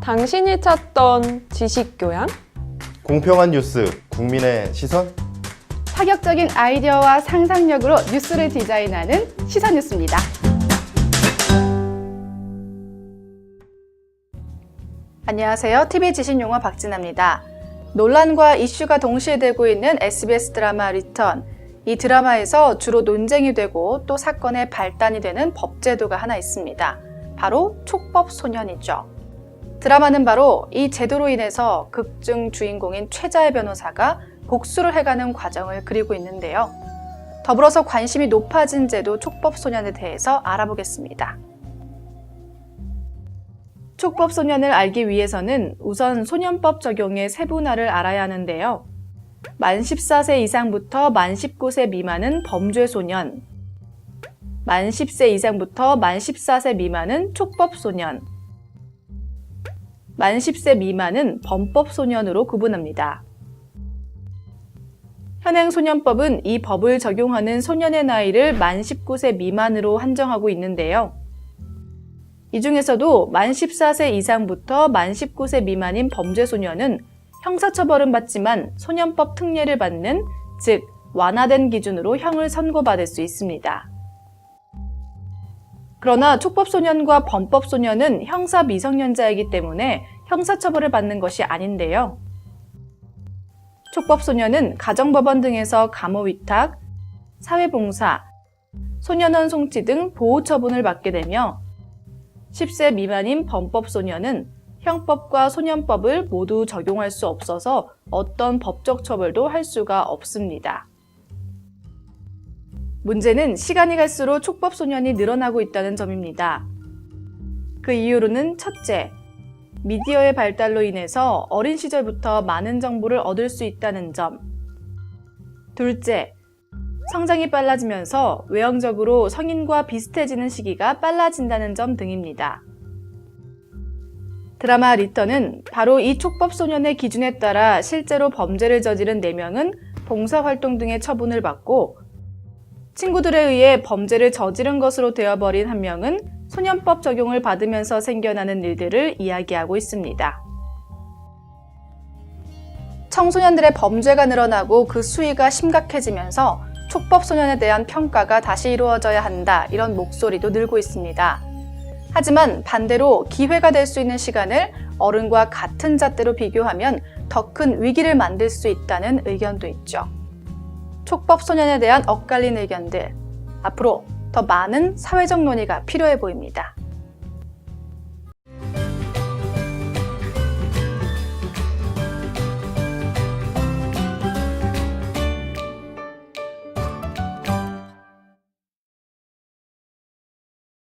당신이 찾던 지식교양? 공평한 뉴스, 국민의 시선? 파격적인 아이디어와 상상력으로 뉴스를 디자인하는 시선뉴스입니다. 안녕하세요. TV 지식용어 박진아입니다. 논란과 이슈가 동시에 되고 있는 SBS 드라마 리턴. 이 드라마에서 주로 논쟁이 되고 또 사건의 발단이 되는 법제도가 하나 있습니다. 바로 촉법소년이죠. 드라마는 바로 이 제도로 인해서 극중 주인공인 최자의 변호사가 복수를 해가는 과정을 그리고 있는데요. 더불어서 관심이 높아진 제도 촉법소년에 대해서 알아보겠습니다. 촉법소년을 알기 위해서는 우선 소년법 적용의 세분화를 알아야 하는데요. 만 14세 이상부터 만 19세 미만은 범죄소년, 만 10세 이상부터 만 14세 미만은 촉법소년, 만 10세 미만은 범법소년으로 구분합니다. 현행 소년법은 이 법을 적용하는 소년의 나이를 만 19세 미만으로 한정하고 있는데요. 이 중에서도 만 14세 이상부터 만 19세 미만인 범죄소년은 형사처벌은 받지만 소년법 특례를 받는, 즉 완화된 기준으로 형을 선고받을 수 있습니다. 그러나 촉법소년과 범법소년은 형사 미성년자이기 때문에 형사처벌을 받는 것이 아닌데요. 촉법소년은 가정법원 등에서 감호위탁, 사회봉사, 소년원 송치 등 보호처분을 받게 되며 10세 미만인 범법소년은 형법과 소년법을 모두 적용할 수 없어서 어떤 법적 처벌도 할 수가 없습니다. 문제는 시간이 갈수록 촉법소년이 늘어나고 있다는 점입니다. 그 이유로는 첫째, 미디어의 발달로 인해서 어린 시절부터 많은 정보를 얻을 수 있다는 점. 둘째, 성장이 빨라지면서 외형적으로 성인과 비슷해지는 시기가 빨라진다는 점 등입니다. 드라마 리턴은 바로 이 촉법소년의 기준에 따라 실제로 범죄를 저지른 4명은 봉사활동 등의 처분을 받고 친구들에 의해 범죄를 저지른 것으로 되어버린 1명은 소년법 적용을 받으면서 생겨나는 일들을 이야기하고 있습니다. 청소년들의 범죄가 늘어나고 그 수위가 심각해지면서 촉법소년에 대한 평가가 다시 이루어져야 한다, 이런 목소리도 늘고 있습니다. 하지만 반대로 기회가 될 수 있는 시간을 어른과 같은 잣대로 비교하면 더 큰 위기를 만들 수 있다는 의견도 있죠. 촉법소년에 대한 엇갈린 의견들, 앞으로 더 많은 사회적 논의가 필요해 보입니다.